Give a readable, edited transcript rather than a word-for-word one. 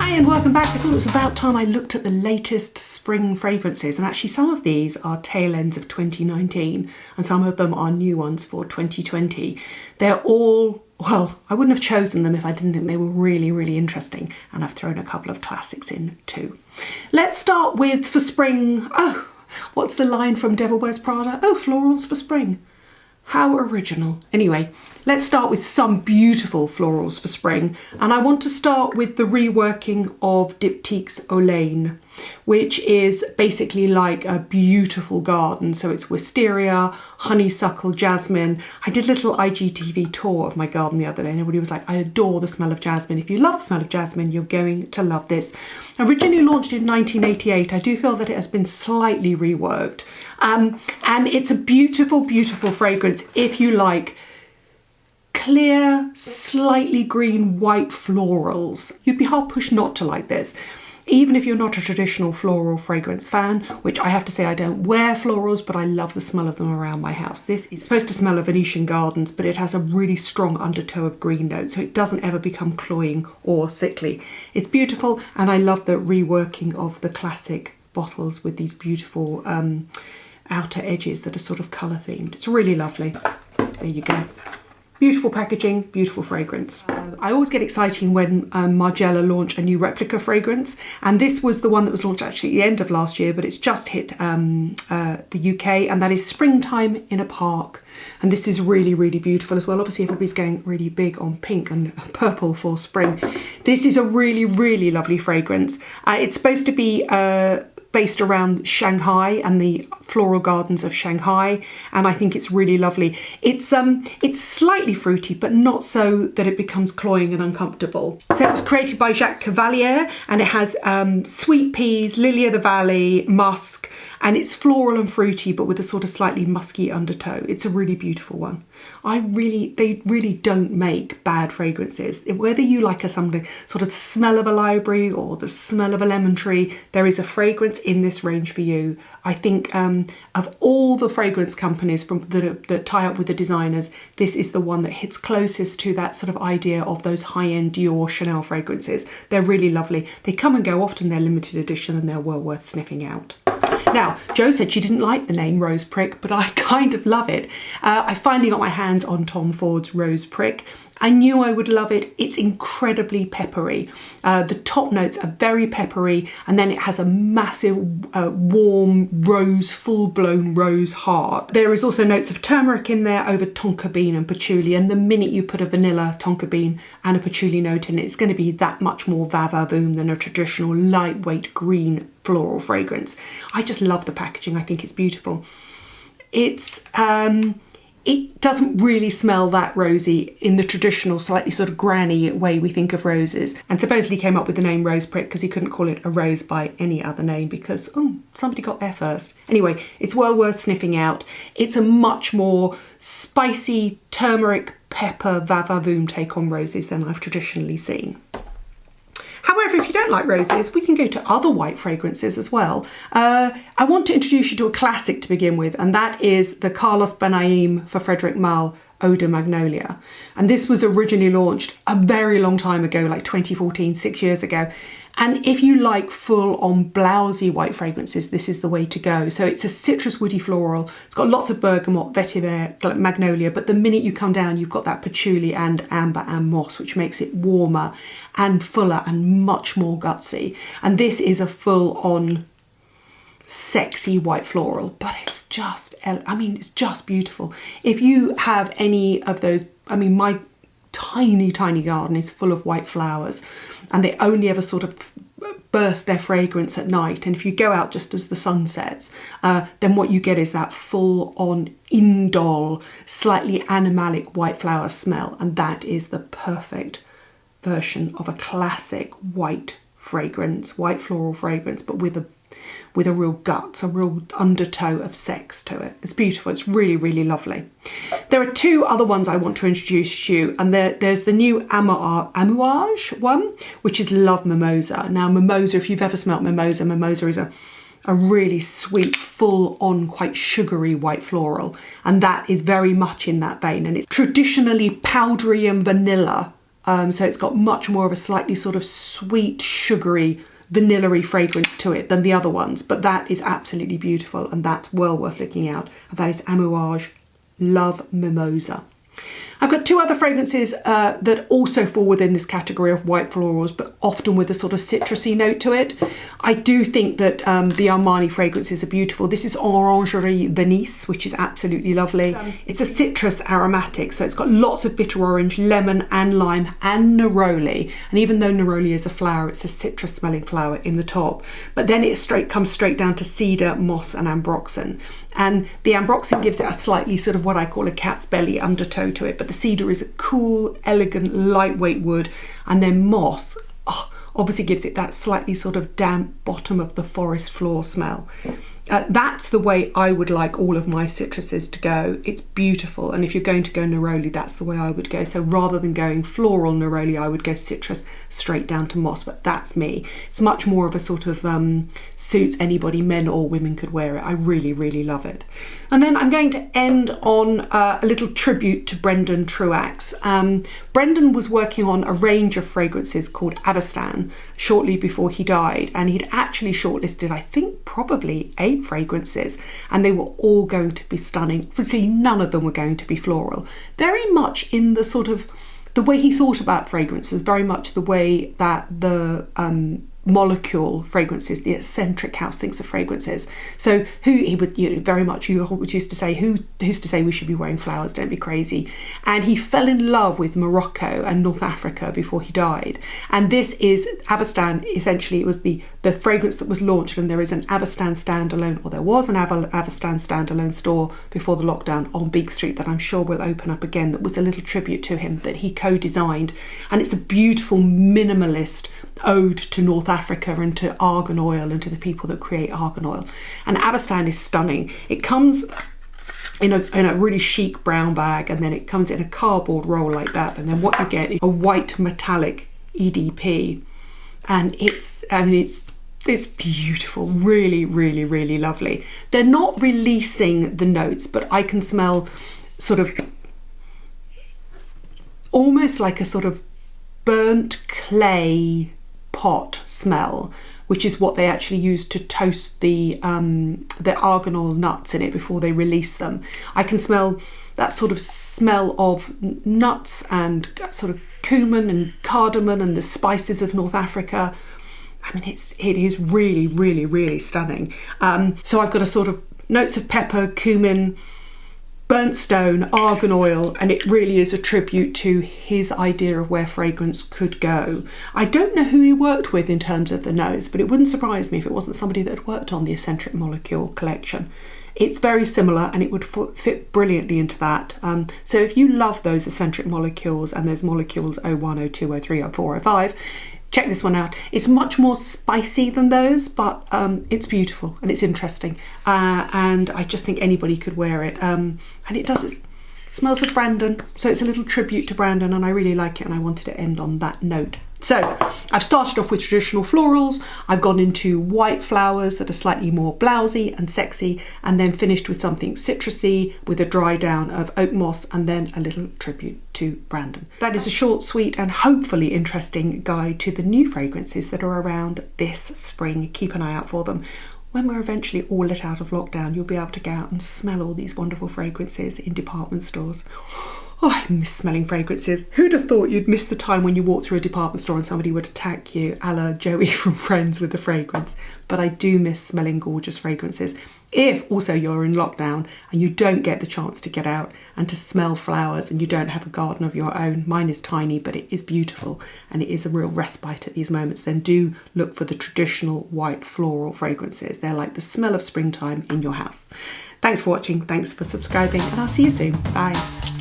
Hi and welcome back. I thought it was about time I looked at the latest spring fragrances, and actually some of these are tail ends of 2019 and some of them are new ones for 2020. They're all, well, I wouldn't have chosen them if I didn't think they were really, really interesting, and I've thrown a couple of classics in too. Let's start with, for spring, what's the line from Devil Wears Prada? Oh, florals for spring. How original. Anyway, let's start with some beautiful florals for spring. And I want to start with the reworking of Diptyque's Olane, which is basically like a beautiful garden. So it's wisteria, honeysuckle, jasmine. I did a little IGTV tour of my garden the other day and everybody was like, I adore the smell of jasmine. If you love the smell of jasmine, you're going to love this. Originally launched in 1988, I do feel that it has been slightly reworked. And it's a beautiful, beautiful fragrance if you like clear, slightly green, white florals. You'd be hard pushed not to like this. Even if you're not a traditional floral fragrance fan, which I have to say I don't wear florals, but I love the smell of them around my house. This is supposed to smell of Venetian gardens, but it has a really strong undertow of green notes, so it doesn't ever become cloying or sickly. It's beautiful, and I love the reworking of the classic bottles with these beautiful outer edges that are sort of colour themed. It's really lovely. There you go. Beautiful packaging, beautiful fragrance. I always get exciting when Margiela launch a new replica fragrance, and this was the one that was launched actually at the end of last year, but it's just hit the UK, and that is Springtime in a Park. And this is really, really beautiful as well. Obviously everybody's going really big on pink and purple for spring. This is a really, really lovely fragrance. It's supposed to be based around Shanghai and the floral gardens of Shanghai, and I think it's really lovely. It's slightly fruity, but not so that it becomes cloying and uncomfortable. So it was created by Jacques Cavalier, and it has sweet peas, lily of the valley, musk, and it's floral and fruity, but with a sort of slightly musky undertow. It's a really beautiful one. They really don't make bad fragrances. Whether you like something sort of the smell of a library or the smell of a lemon tree, there is a fragrance in this range for you. I think of all the fragrance companies that tie up with the designers, this is the one that hits closest to that sort of idea of those high-end Dior, Chanel fragrances. They're really lovely. They come and go. Often they're limited edition and they're well worth sniffing out. Now, Jo said she didn't like the name Rose Prick, but I kind of love it. I finally got my hands on Tom Ford's Rose Prick. I knew I would love it. It's incredibly peppery. The top notes are very peppery, and then it has a massive warm rose, full-blown rose heart. There is also notes of turmeric in there over tonka bean and patchouli, and the minute you put a vanilla, tonka bean and a patchouli note in it, it's going to be that much more va-va-voom than a traditional lightweight green floral fragrance. I just love the packaging. I think it's beautiful. It doesn't really smell that rosy in the traditional, slightly sort of granny way we think of roses. And supposedly came up with the name Rose Prick because he couldn't call it a rose by any other name because, somebody got there first. Anyway, it's well worth sniffing out. It's a much more spicy turmeric, pepper, va-va-voom take on roses than I've traditionally seen. However, if you don't like roses, we can go to other white fragrances as well. I want to introduce you to a classic to begin with, and that is the Carlos Benaim for Frederic Malle Eau de Magnolia. And this was originally launched a very long time ago, like 2014, 6 years ago. And if you like full-on blousy white fragrances, this is the way to go. So it's a citrus woody floral. It's got lots of bergamot, vetiver, magnolia, but the minute you come down, you've got that patchouli and amber and moss, which makes it warmer and fuller and much more gutsy. And this is a full-on sexy white floral, but it's just, it's just beautiful. If you have any of those, my tiny, tiny garden is full of white flowers, and they only ever sort of burst their fragrance at night. And if you go out just as the sun sets, then what you get is that full-on indole, slightly animalic white flower smell. And that is the perfect version of a classic white fragrance, white floral fragrance, but with a real guts, a real undertow of sex to it. It's beautiful. It's really, really lovely. There are two other ones I want to introduce you, and there's the new Amouage one, which is Love Mimosa. Now, Mimosa, if you've ever smelt Mimosa, Mimosa is a really sweet, full-on, quite sugary white floral, and that is very much in that vein. And it's traditionally powdery and vanilla So it's got much more of a slightly sort of sweet, sugary, vanilla-y fragrance to it than the other ones. But that is absolutely beautiful, and that's well worth looking out. And that is Amouage Love Mimosa. I've got two other fragrances that also fall within this category of white florals, but often with a sort of citrusy note to it. I do think that the Armani fragrances are beautiful. This is Orangerie Venice, which is absolutely lovely. It's a citrus aromatic, so it's got lots of bitter orange, lemon and lime and neroli. And even though neroli is a flower, it's a citrus smelling flower in the top. But then it comes straight down to cedar, moss and ambroxan. And the ambroxan gives it a slightly sort of what I call a cat's belly undertow to it, but the cedar is a cool, elegant, lightweight wood, and then moss obviously gives it that slightly sort of damp bottom of the forest floor smell. That's the way I would like all of my citruses to go. It's beautiful, and if you're going to go neroli, that's the way I would go. So rather than going floral neroli, I would go citrus straight down to moss, but that's me. It's much more of a sort of suits anybody, men or women could wear it. I really, really love it. And then I'm going to end on a little tribute to Brandon Truaxe. Brandon was working on a range of fragrances called Avastan shortly before he died, and he'd actually shortlisted, I think, probably 8 fragrances, and they were all going to be stunning. Obviously, none of them were going to be floral. Very much in the sort of, the way he thought about fragrance was very much the way that the molecule fragrances, the eccentric house thinks of fragrances. So he would, very much, he always used to say, who's to say we should be wearing flowers, don't be crazy. And he fell in love with Morocco and North Africa before he died. And this is Avastan. Essentially, it was the fragrance that was launched, and there is an Avastan standalone, or there was an Avastan standalone store before the lockdown on Beak Street that I'm sure will open up again, that was a little tribute to him that he co-designed. And it's a beautiful minimalist ode to North Africa and to argan oil and to the people that create argan oil. And Avastan is stunning. It comes in a really chic brown bag, and then it comes in a cardboard roll like that, and then what you get is a white metallic EDP, and it's beautiful, really, really, really lovely. They're not releasing the notes, but I can smell sort of almost like a sort of burnt clay pot smell, which is what they actually use to toast the argan oil nuts in it before they release them. I can smell that sort of smell of nuts and sort of cumin and cardamom and the spices of North Africa. I mean, it is really, really, really stunning. So I've got a sort of notes of pepper, cumin, burnt stone, argan oil, and it really is a tribute to his idea of where fragrance could go. I don't know who he worked with in terms of the nose, but it wouldn't surprise me if it wasn't somebody that had worked on the Eccentric Molecule collection. It's very similar, and it would fit brilliantly into that. So if you love those eccentric molecules, and there's molecules 01, 02, 03, 04, 05, check this one out. It's much more spicy than those, but it's beautiful and it's interesting. And I just think anybody could wear it. And it does, it smells of Brandon. So it's a little tribute to Brandon, and I really like it, and I wanted to end on that note. So I've started off with traditional florals, I've gone into white flowers that are slightly more blousy and sexy, and then finished with something citrusy with a dry down of oak moss, and then a little tribute to Brandon. That is a short, sweet and hopefully interesting guide to the new fragrances that are around this spring. Keep an eye out for them. When we're eventually all let out of lockdown, you'll be able to go out and smell all these wonderful fragrances in department stores. Oh, I miss smelling fragrances. Who'd have thought you'd miss the time when you walk through a department store and somebody would attack you, a la Joey from Friends, with the fragrance. But I do miss smelling gorgeous fragrances. If also you're in lockdown and you don't get the chance to get out and to smell flowers, and you don't have a garden of your own, mine is tiny, but it is beautiful and it is a real respite at these moments, then do look for the traditional white floral fragrances. They're like the smell of springtime in your house. Thanks for watching, thanks for subscribing, and I'll see you soon. Bye.